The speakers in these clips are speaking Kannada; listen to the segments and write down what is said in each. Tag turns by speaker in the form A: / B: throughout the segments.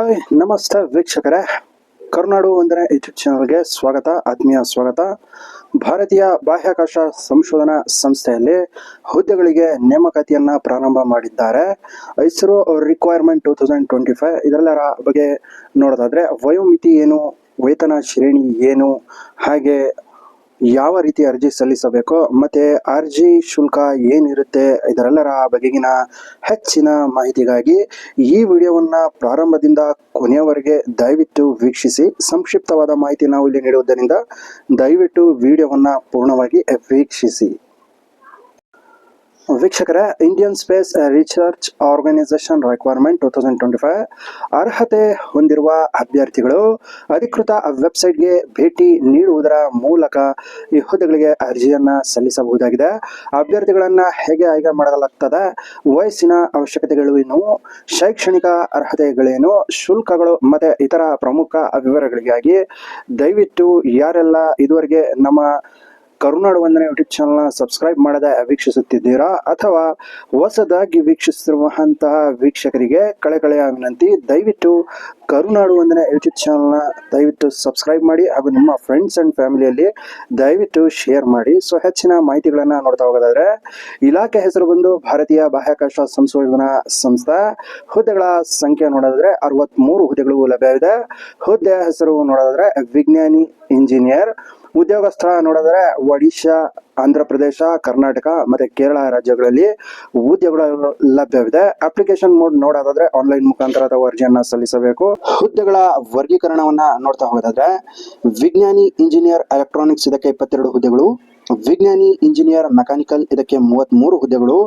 A: ಹಾಯ್ ನಮಸ್ತೆ ವೀಕ್ಷಕರೇ, ಕರುನಾಡು ವಂದನೆ ಯೂಟ್ಯೂಬ್ ಚಾನಲ್ಗೆ ಸ್ವಾಗತ, ಆತ್ಮೀಯ ಸ್ವಾಗತ. ಭಾರತೀಯ ಬಾಹ್ಯಾಕಾಶ ಸಂಶೋಧನಾ ಸಂಸ್ಥೆಯಲ್ಲಿ ಹುದ್ದೆಗಳಿಗೆ ನೇಮಕಾತಿಯನ್ನು ಪ್ರಾರಂಭ ಮಾಡಿದ್ದಾರೆ. ಇಸ್ರೋ ರಿಕ್ವೈರ್ಮೆಂಟ್ 2025 ಇದೆಲ್ಲರ ಬಗ್ಗೆ ನೋಡೋದಾದರೆ ವಯೋಮಿತಿ ಏನು, ವೇತನ ಶ್ರೇಣಿ ಏನು, ಹಾಗೆ ಯಾವ ರೀತಿ ಅರ್ಜಿ ಸಲ್ಲಿಸಬೇಕು ಮತ್ತು ಅರ್ಜಿ ಶುಲ್ಕ ಏನಿರುತ್ತೆ ಇದರೆಲ್ಲರ ಬಗೆಗಿನ ಹೆಚ್ಚಿನ ಮಾಹಿತಿಗಾಗಿ ಈ ವಿಡಿಯೋವನ್ನು ಪ್ರಾರಂಭದಿಂದ ಕೊನೆಯವರೆಗೆ ದಯವಿಟ್ಟು ವೀಕ್ಷಿಸಿ. ಸಂಕ್ಷಿಪ್ತವಾದ ಮಾಹಿತಿ ನಾವು ಇಲ್ಲಿ ನೀಡುವುದರಿಂದ ದಯವಿಟ್ಟು ವಿಡಿಯೋವನ್ನು ಪೂರ್ಣವಾಗಿ ವೀಕ್ಷಿಸಿ. ವೀಕ್ಷಕರೇ, Indian space research organisation requirement 2025 ಅರ್ಹತೆ ಹೊಂದಿರುವ ಅಭ್ಯರ್ಥಿಗಳು ಅಧಿಕೃತ ವೆಬ್ಸೈಟ್ಗೆ ಭೇಟಿ ನೀಡುವುದರ ಮೂಲಕ ಈ ಹುದ್ದೆಗಳಿಗೆ ಅರ್ಜಿಯನ್ನು ಸಲ್ಲಿಸಬಹುದಾಗಿದೆ. ಅಭ್ಯರ್ಥಿಗಳನ್ನು ಹೇಗೆ ಆಯ್ಕೆ ಮಾಡಲಾಗ್ತದೆ, ವಯಸ್ಸಿನ ಅವಶ್ಯಕತೆಗಳು ಏನು, ಶೈಕ್ಷಣಿಕ ಅರ್ಹತೆಗಳೇನು, ಶುಲ್ಕಗಳು ಮತ್ತು ಇತರ ಪ್ರಮುಖ ವಿವರಗಳಿಗಾಗಿ ದಯವಿಟ್ಟು ಯಾರೆಲ್ಲ ಇದುವರೆಗೆ ನಮ್ಮ ಕರುನಾಡು ವಂದನೆ ಯೂಟ್ಯೂಬ್ ಚಾನಲ್ನ ಸಬ್ಸ್ಕ್ರೈಬ್ ಮಾಡದೆ ವೀಕ್ಷಿಸುತ್ತಿದ್ದೀರಾ ಅಥವಾ ಹೊಸದಾಗಿ ವೀಕ್ಷಿಸುತ್ತಿರುವಂತಹ ವೀಕ್ಷಕರಿಗೆ ಕಳೆಯ ವಿನಂತಿ, ದಯವಿಟ್ಟು ಕರುನಾಡು ವಂದನೆ ಯೂಟ್ಯೂಬ್ ಚಾನಲ್ನ ದಯವಿಟ್ಟು ಸಬ್ಸ್ಕ್ರೈಬ್ ಮಾಡಿ ಹಾಗೂ ನಿಮ್ಮ ಫ್ರೆಂಡ್ಸ್ ಆ್ಯಂಡ್ ಫ್ಯಾಮಿಲಿಯಲ್ಲಿ ದಯವಿಟ್ಟು ಶೇರ್ ಮಾಡಿ. ಸೊ ಹೆಚ್ಚಿನ ಮಾಹಿತಿಗಳನ್ನು ನೋಡ್ತಾ ಹೋಗೋದಾದರೆ ಇಲಾಖೆ ಹೆಸರು ಬಂದು ಭಾರತೀಯ ಬಾಹ್ಯಾಕಾಶ ಸಂಶೋಧನಾ ಸಂಸ್ಥೆ. ಹುದ್ದೆಗಳ ಸಂಖ್ಯೆ ನೋಡೋದಾದರೆ 63 ಹುದ್ದೆಗಳು ಲಭ್ಯವಿದೆ. ಹುದ್ದೆ ಹೆಸರು ನೋಡೋದಾದರೆ ವಿಜ್ಞಾನಿ ಇಂಜಿನಿಯರ್. ಉದ್ಯೋಗ ಸ್ಥಳ ನೋಡಿದರೆ ಒಡಿಶಾ, ಆಂಧ್ರ ಪ್ರದೇಶ, ಕರ್ನಾಟಕ ಮತ್ತು ಕೇರಳ ರಾಜ್ಯಗಳಲ್ಲಿ ಹುದ್ದೆಗಳು ಲಭ್ಯವಿದೆ. ಅಪ್ಲಿಕೇಶನ್ ಮೋಡ್ ನೋಡೋದಾದ್ರೆ ಆನ್ಲೈನ್ ಮುಖಾಂತರ ಅಥವಾ ಅರ್ಜಿಯನ್ನು ಸಲ್ಲಿಸಬೇಕು. ಹುದ್ದೆಗಳ ವರ್ಗೀಕರಣವನ್ನ ನೋಡ್ತಾ ಹೋಗೋದಾದ್ರೆ ವಿಜ್ಞಾನಿ ಇಂಜಿನಿಯರ್ ಎಲೆಕ್ಟ್ರಾನಿಕ್ಸ್ ಇದಕ್ಕೆ 22 ಹುದ್ದೆಗಳು, ವಿಜ್ಞಾನಿ ಇಂಜಿನಿಯರ್ ಮೆಕ್ಯಾನಿಕಲ್ ಇದಕ್ಕೆ 33 ಹುದ್ದೆಗಳು,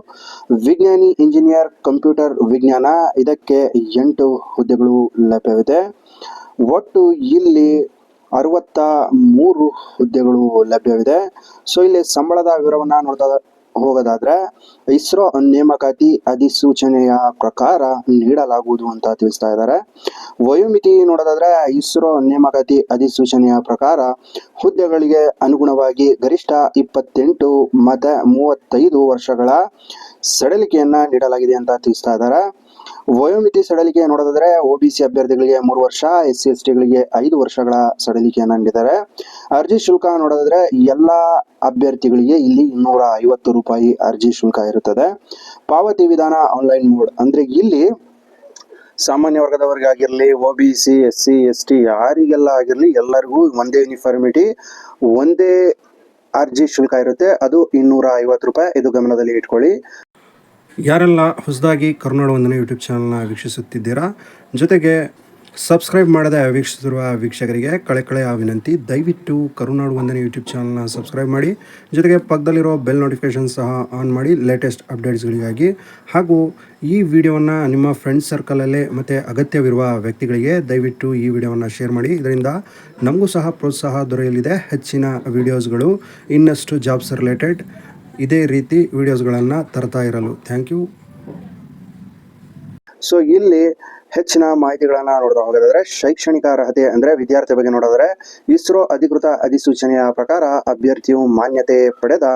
A: ವಿಜ್ಞಾನಿ ಇಂಜಿನಿಯರ್ ಕಂಪ್ಯೂಟರ್ ವಿಜ್ಞಾನ ಇದಕ್ಕೆ 8 ಹುದ್ದೆಗಳು ಲಭ್ಯವಿದೆ. ಒಟ್ಟು ಇಲ್ಲಿ 63 ಹುದ್ದೆಗಳು ಲಭ್ಯವಿದೆ. ಸೊ ಇಲ್ಲಿ ಸಂಬಳದ ವಿವರವನ್ನು ನೋಡ್ತಾ ಹೋಗೋದಾದ್ರೆ ಇಸ್ರೋ ನೇಮಕಾತಿ ಅಧಿಸೂಚನೆಯ ಪ್ರಕಾರ ನೀಡಲಾಗುವುದು ಅಂತ ತಿಳಿಸ್ತಾ ಇದ್ದಾರೆ. ವಯೋಮಿತಿ ನೋಡೋದಾದ್ರೆ ಇಸ್ರೋ ನೇಮಕಾತಿ ಅಧಿಸೂಚನೆಯ ಪ್ರಕಾರ ಹುದ್ದೆಗಳಿಗೆ ಅನುಗುಣವಾಗಿ ಗರಿಷ್ಠ 28 ಮತ್ತು 35 ವರ್ಷಗಳ ಸಡಿಲಿಕೆಯನ್ನ ನೀಡಲಾಗಿದೆ ಅಂತ ತಿಳಿಸ್ತಾ ಇದ್ದಾರೆ. ವಯೋಮಿತಿ ಸಡಿಲಿಕೆ ನೋಡೋದಾದ್ರೆ OBC ಅಭ್ಯರ್ಥಿಗಳಿಗೆ 3 ವರ್ಷ, SC STಗಳಿಗೆ 5 ವರ್ಷಗಳ ಸಡಿಲಿಕೆಯನ್ನು ನೀಡಿದ್ದಾರೆ. ಅರ್ಜಿ ಶುಲ್ಕ ನೋಡೋದಾದ್ರೆ ಎಲ್ಲ ಅಭ್ಯರ್ಥಿಗಳಿಗೆ ಇಲ್ಲಿ 250 ರೂಪಾಯಿ ಅರ್ಜಿ ಶುಲ್ಕ ಇರುತ್ತದೆ. ಪಾವತಿ ವಿಧಾನ ಆನ್ಲೈನ್ ಮೋಡ್ ಅಂದ್ರೆ ಇಲ್ಲಿ ಸಾಮಾನ್ಯ ವರ್ಗದವರಿಗಾಗಿರಲಿ, OBC SC ST ಯಾರಿಗೆಲ್ಲ ಆಗಿರಲಿ ಎಲ್ಲರಿಗೂ ಒಂದೇ ಯೂನಿಫಾರ್ಮಿಟಿ, ಒಂದೇ ಅರ್ಜಿ ಶುಲ್ಕ ಇರುತ್ತೆ. ಅದು 250 ರೂಪಾಯಿ. ಇದು ಗಮನದಲ್ಲಿ ಇಟ್ಕೊಳ್ಳಿ.
B: ಯಾರೆಲ್ಲ ಹೊಸದಾಗಿ ಕರುನಾಡು ವಂದನೆ ಯೂಟ್ಯೂಬ್ ಚಾನಲ್ನ ವೀಕ್ಷಿಸುತ್ತಿದ್ದೀರಾ, ಜೊತೆಗೆ ಸಬ್ಸ್ಕ್ರೈಬ್ ಮಾಡದೆ ವೀಕ್ಷಿಸುತ್ತಿರುವ ವೀಕ್ಷಕರಿಗೆ ಕಳೆಯ ವಿನಂತಿ, ದಯವಿಟ್ಟು ಕರುನಾಡು ವಂದನೆ ಯೂಟ್ಯೂಬ್ ಚಾನಲ್ನ ಸಬ್ಸ್ಕ್ರೈಬ್ ಮಾಡಿ, ಜೊತೆಗೆ ಪಕ್ಕದಲ್ಲಿರೋ ಬೆಲ್ ನೋಟಿಫಿಕೇಷನ್ ಸಹ ಆನ್ ಮಾಡಿ ಲೇಟೆಸ್ಟ್ ಅಪ್ಡೇಟ್ಸ್ಗಳಿಗಾಗಿ. ಹಾಗೂ ಈ ವಿಡಿಯೋವನ್ನು ನಿಮ್ಮ ಫ್ರೆಂಡ್ಸ್ ಸರ್ಕಲಲ್ಲೇ ಮತ್ತು ಅಗತ್ಯವಿರುವ ವ್ಯಕ್ತಿಗಳಿಗೆ ದಯವಿಟ್ಟು ಈ ವಿಡಿಯೋವನ್ನು ಶೇರ್ ಮಾಡಿ. ಇದರಿಂದ ನಮಗೂ ಸಹ ಪ್ರೋತ್ಸಾಹ ದೊರೆಯಲಿದೆ. ಹೆಚ್ಚಿನ ವಿಡಿಯೋಸ್ಗಳು ಇನ್ನಷ್ಟು ಜಾಬ್ಸ್ ರಿಲೇಟೆಡ್ ಇದೇ ರೀತಿ ವಿಡಿಯೋಸ್ಗಳನ್ನು ತರ್ತಾ ಇರಲು. Thank you.
A: ಸೊ ಇಲ್ಲಿ ಹೆಚ್ಚಿನ ಮಾಹಿತಿಗಳನ್ನು ನೋಡ್ತಾ ಹೋಗೋದಾದ್ರೆ ಶೈಕ್ಷಣಿಕ ಅರ್ಹತೆ ಅಂದ್ರೆ ವಿದ್ಯಾರ್ಥಿ ಬಗ್ಗೆ ನೋಡೋದಾದ್ರೆ ಇಸ್ರೋ ಅಧಿಕೃತ ಅಧಿಸೂಚನೆಯ ಪ್ರಕಾರ ಅಭ್ಯರ್ಥಿಯು ಮಾನ್ಯತೆ ಪಡೆದ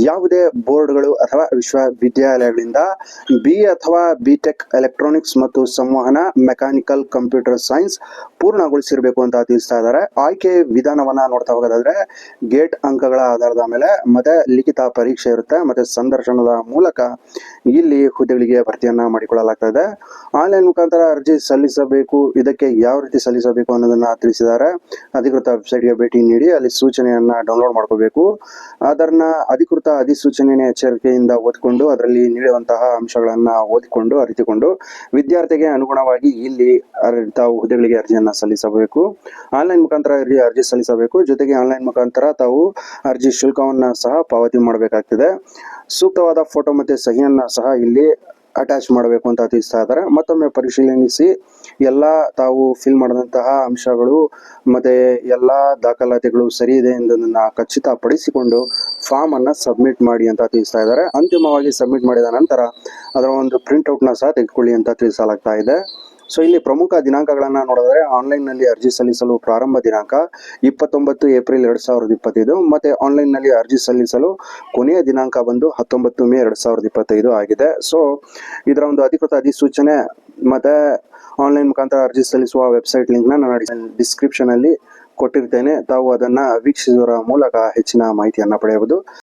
A: ಯಾವುದೇ ಬೋರ್ಡ್ಗಳು ಅಥವಾ ವಿಶ್ವವಿದ್ಯಾಲಯಗಳಿಂದ BA ಅಥವಾ BTech ಎಲೆಕ್ಟ್ರಾನಿಕ್ಸ್ ಮತ್ತು ಸಂವಹನ, ಮೆಕ್ಯಾನಿಕಲ್, ಕಂಪ್ಯೂಟರ್ ಸೈನ್ಸ್ ಪೂರ್ಣಗೊಳಿಸಿರಬೇಕು ಅಂತ ತಿಳಿಸ್ತಾ ಇದ್ದಾರೆ. ಆಯ್ಕೆ ವಿಧಾನವನ್ನ ನೋಡ್ತಾ ಹೋಗೋದಾದ್ರೆ ಗೇಟ್ ಅಂಕಗಳ ಆಧಾರದ ಮೇಲೆ ಮತ್ತೆ ಲಿಖಿತ ಪರೀಕ್ಷೆ ಇರುತ್ತೆ ಮತ್ತೆ ಸಂದರ್ಶನದ ಮೂಲಕ ಇಲ್ಲಿ ಹುದ್ದೆಗಳಿಗೆ ಭರ್ತಿಯನ್ನ ಮಾಡಿಕೊಳ್ಳಲಾಗ್ತಾ ಇದೆ. ಆನ್ಲೈನ್ ಮುಖಾಂತರ ಅರ್ಜಿ ಸಲ್ಲಿಸಬೇಕು. ಇದಕ್ಕೆ ಯಾವ ರೀತಿ ಸಲ್ಲಿಸಬೇಕು ಅನ್ನೋದನ್ನ ತಿಳಿಸಿದ್ದಾರೆ. ಅಧಿಕೃತ ವೆಬ್ಸೈಟ್ಗೆ ಭೇಟಿ ನೀಡಿ ಅಲ್ಲಿ ಸೂಚನೆಯನ್ನ ಡೌನ್ಲೋಡ್ ಮಾಡ್ಕೋಬೇಕು. ಅದನ್ನ ಅಧಿಕೃತ ಅಧಿಸೂಚನೆ ಎಚ್ಚರಿಕೆಯಿಂದ ಓದಿಕೊಂಡು ಅದರಲ್ಲಿ ನೀಡುವಂತಹ ಅಂಶಗಳನ್ನ ಓದಿಕೊಂಡು ಅರಿತುಕೊಂಡು ವಿದ್ಯಾರ್ಥಿಗೆ ಅನುಗುಣವಾಗಿ ಇಲ್ಲಿ ತಾವು ಹುದ್ದೆಗಳಿಗೆ ಅರ್ಜಿಯನ್ನ ಸಲ್ಲಿಸಬೇಕು. ಆನ್ಲೈನ್ ಮುಖಾಂತರ ಅರ್ಜಿ ಸಲ್ಲಿಸಬೇಕು. ಜೊತೆಗೆ ಆನ್ಲೈನ್ ಮುಖಾಂತರ ತಾವು ಅರ್ಜಿ ಶುಲ್ಕವನ್ನ ಸಹ ಪಾವತಿ ಮಾಡಬೇಕಾಗ್ತದೆ. ಸೂಕ್ತವಾದ ಫೋಟೋ ಮತ್ತೆ ಸಹಿಯನ್ನ ಸಹ ಇಲ್ಲಿ ಅಟ್ಯಾಚ್ ಮಾಡಬೇಕು ಅಂತ ತಿಳಿಸ್ತಾ ಇದ್ದಾರೆ. ಮತ್ತೊಮ್ಮೆ ಪರಿಶೀಲಿಸಿ ಎಲ್ಲ ತಾವು ಫಿಲ್ ಮಾಡಿದಂತಹ ಅಂಶಗಳು ಮತ್ತೆ ಎಲ್ಲ ದಾಖಲಾತಿಗಳು ಸರಿ ಇದೆ ಎಂಬುದನ್ನು ಖಚಿತಪಡಿಸಿಕೊಂಡು ಫಾರ್ಮ್ ಅನ್ನ ಸಬ್ಮಿಟ್ ಮಾಡಿ ಅಂತ ತಿಳಿಸ್ತಾ ಇದ್ದಾರೆ. ಅಂತಿಮವಾಗಿ ಸಬ್ಮಿಟ್ ಮಾಡಿದ ನಂತರ ಅದರ ಒಂದು ಪ್ರಿಂಟ್ಔಟ್ನ ಸಹ ತೆಗೆದುಕೊಳ್ಳಿ ಅಂತ ತಿಳಿಸಲಾಗ್ತಾ ಇದೆ. ಸೊ ಇಲ್ಲಿ ಪ್ರಮುಖ ದಿನಾಂಕಗಳನ್ನು ನೋಡಿದ್ರೆ ಆನ್ಲೈನ್ನಲ್ಲಿ ಅರ್ಜಿ ಸಲ್ಲಿಸಲು ಪ್ರಾರಂಭ ದಿನಾಂಕ 29 ಏಪ್ರಿಲ್ 2025 ಮತ್ತು ಆನ್ಲೈನ್ನಲ್ಲಿ ಅರ್ಜಿ ಸಲ್ಲಿಸಲು ಕೊನೆಯ ದಿನಾಂಕ ಬಂದು 19 ಮೇ 2025 ಆಗಿದೆ. ಸೊ ಇದರ ಒಂದು ಅಧಿಕೃತ ಅಧಿಸೂಚನೆ ಮತ್ತು ಆನ್ಲೈನ್ ಮುಖಾಂತರ ಅರ್ಜಿ ಸಲ್ಲಿಸುವ ವೆಬ್ಸೈಟ್ ಲಿಂಕ್ನ ನಾನು ಡಿಸ್ಕ್ರಿಪ್ಷನಲ್ಲಿ ಕೊಟ್ಟಿರ್ತೇನೆ. ತಾವು ಅದನ್ನು ವೀಕ್ಷಿಸುವ ಮೂಲಕ ಹೆಚ್ಚಿನ ಮಾಹಿತಿಯನ್ನು ಪಡೆಯಬಹುದು.